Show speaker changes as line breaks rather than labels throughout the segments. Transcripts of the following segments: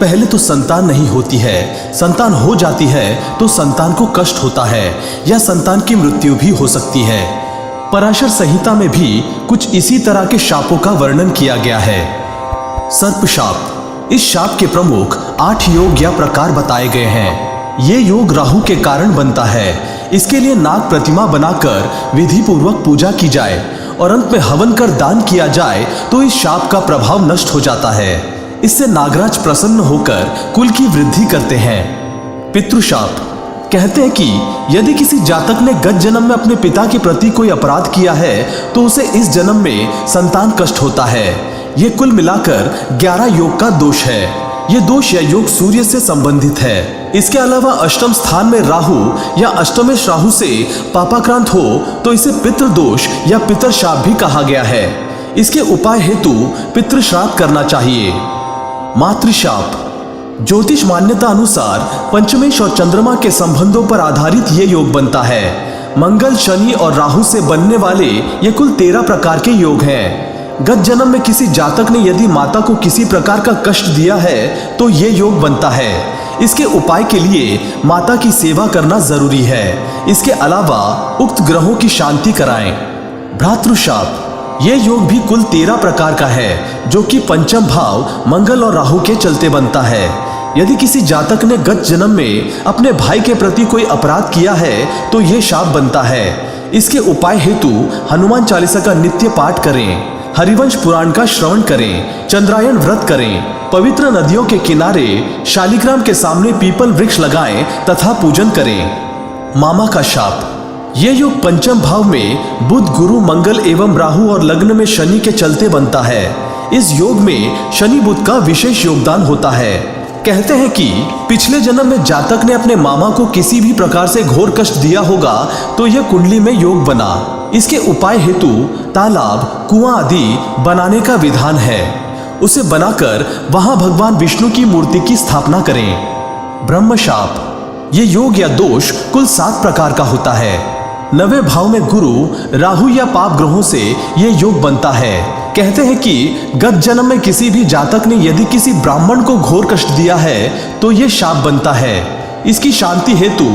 पहले तो संतान नहीं होती है, संतान हो जाती है तो संतान को कष्ट होता है या संतान की मृत्यु भी हो सकती है। पराशर संहिता में भी कुछ इसी तरह के शापों का वर्णन किया गया है। सर्प शाप। इस शाप के प्रमुख 8 योग या प्रकार बताए गए हैं। ये योग राहु के कारण बनता है। इसके लिए नाग प्रतिमा बनाकर विधि पूर्वक पूजा की जाए और अंत में हवन कर दान किया जाए तो इस शाप का प्रभाव नष्ट हो जाता है। इससे नागराज प्रसन्न होकर कुल की वृद्धि करते हैं। पितृशाप। कहते हैं कि यदि किसी जातक ने गत जन्म में अपने पिता के प्रति कोई अपराध किया है तो उसे इस जन्म में संतान कष्ट होता है। ये कुल मिलाकर 11 योग का दोष है। ये दोष या योग सूर्य से संबंधित है। इसके अलावा अष्टम स्थान में राहु या अष्टमेश राहु से पापाक्रांत हो तो इसे पितृदोष या पितृशाप भी कहा गया है। इसके उपाय हेतु पितृश्राद्ध करना चाहिए। मातृशाप। ज्योतिष मान्यता अनुसार पंचमेश और चंद्रमा के संबंधों पर आधारित ये योग बनता है। मंगल, शनि और राहु से बनने वाले ये कुल 13 प्रकार के योग हैं। गत जन्म में किसी जातक ने यदि माता को किसी प्रकार का कष्ट दिया है तो ये योग बनता है। इसके उपाय के लिए माता की सेवा करना जरूरी है। इसके अलावा उक्त ग्रहों की शांति कराएं। भ्रातृशाप। ये योग भी कुल 13 प्रकार का है जो कि पंचम भाव मंगल और राहु के चलते बनता है। यदि किसी जातक ने गत जन्म में अपने भाई के प्रति कोई अपराध किया है तो यह शाप बनता है। इसके उपाय हेतु हनुमान चालीसा का नित्य पाठ करें, हरिवंश पुराण का श्रवण करें, चंद्रायण व्रत करें, पवित्र नदियों के किनारे शालिग्राम के सामने पीपल वृक्ष लगाएं तथा पूजन करें। मामा का शाप। यह योग पंचम भाव में बुध, गुरु, मंगल एवं राहु और लग्न में शनि के चलते बनता है। इस योग में शनि बुध का विशेष योगदान होता है। कहते हैं कि पिछले जन्म में जातक ने अपने मामा को किसी भी प्रकार से घोर कष्ट दिया होगा तो यह कुंडली में योग बना। इसके उपाय हेतु तालाब, कुआं आदि बनाने का विधान है। उसे बनाकर वहां भगवान विष्णु की मूर्ति की स्थापना करें। ब्रह्मशाप। ये योग या दोष कुल 7 प्रकार का होता है। 9वें भाव में गुरु, राहु या पाप ग्रहों से ये योग बनता है। कहते हैं कि गत जन्म में किसी भी जातक ने यदि किसी ब्राह्मण को घोर कष्ट दिया है तो ये शाप बनता है। इसकी शांति हेतु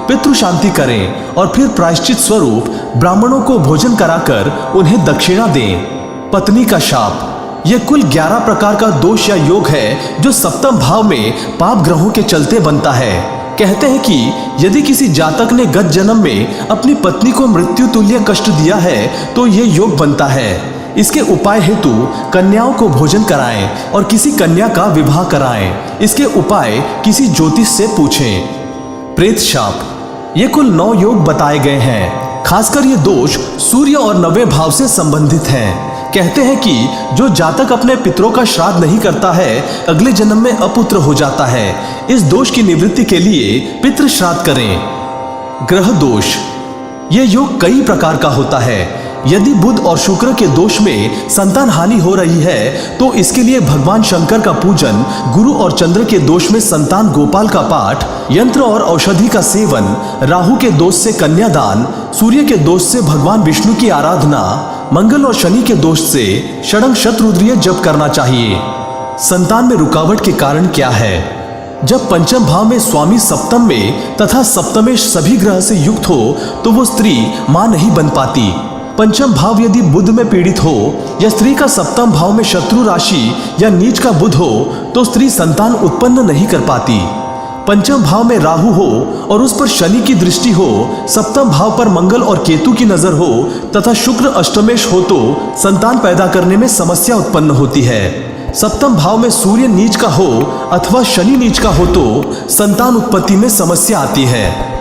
पितृ शांति करें और फिर प्रायश्चित स्वरूप ब्राह्मणों को भोजन कराकर उन्हें दक्षिणा दें। पत्नी का शाप। यह कुल 11 प्रकार का दोष या योग है जो सप्तम भाव में पाप ग्रहों के चलते बनता है। कहते हैं कि यदि किसी जातक ने गत जन्म में अपनी पत्नी को मृत्यु तुल्य कष्ट दिया है तो यह योग बनता है। इसके उपाय हेतु कन्याओं को भोजन कराएं और किसी कन्या का विवाह कराएं। इसके उपाय किसी ज्योतिष से पूछें। प्रेत शाप। ये कुल 9 योग बताए गए हैं। खासकर ये दोष सूर्य और 9वें भाव से संबंधित हैं। कहते हैं कि जो जातक अपने पितरों का श्राद्ध नहीं करता है अगले जन्म में अपुत्र हो जाता है। इस दोष की निवृत्ति के लिए पितृ श्राद्ध करें। ग्रह दोष। ये योग कई प्रकार का होता है। यदि बुध और शुक्र के दोष में संतान हानि हो रही है तो इसके लिए भगवान शंकर का पूजन, गुरु और चंद्र के दोष में संतान गोपाल का पाठ, यंत्र और औषधि का सेवन, राहु के दोष से कन्यादान, सूर्य के दोष से भगवान विष्णु की आराधना, मंगल और शनि के दोष से षडंग शतरुद्रीय जप करना चाहिए। संतान में रुकावट के कारण क्या है? जब पंचम भाव में स्वामी सप्तम में तथा सप्तमेश सभी ग्रह से युक्त हो तो वो स्त्री मां नहीं बन पाती। पंचम भाव यदि बुध में पीड़ित हो या स्त्री का सप्तम भाव में शत्रु राशि या नीच का बुध हो तो स्त्री संतान उत्पन्न नहीं कर पाती। पंचम भाव में राहु हो और उस पर शनि की दृष्टि हो, सप्तम भाव पर मंगल और केतु की नजर हो तथा शुक्र अष्टमेश हो तो संतान पैदा करने में समस्या उत्पन्न होती है। सप्तम भाव में सूर्य नीच का हो अथवा शनि नीच का हो तो संतान उत्पत्ति में समस्या आती है।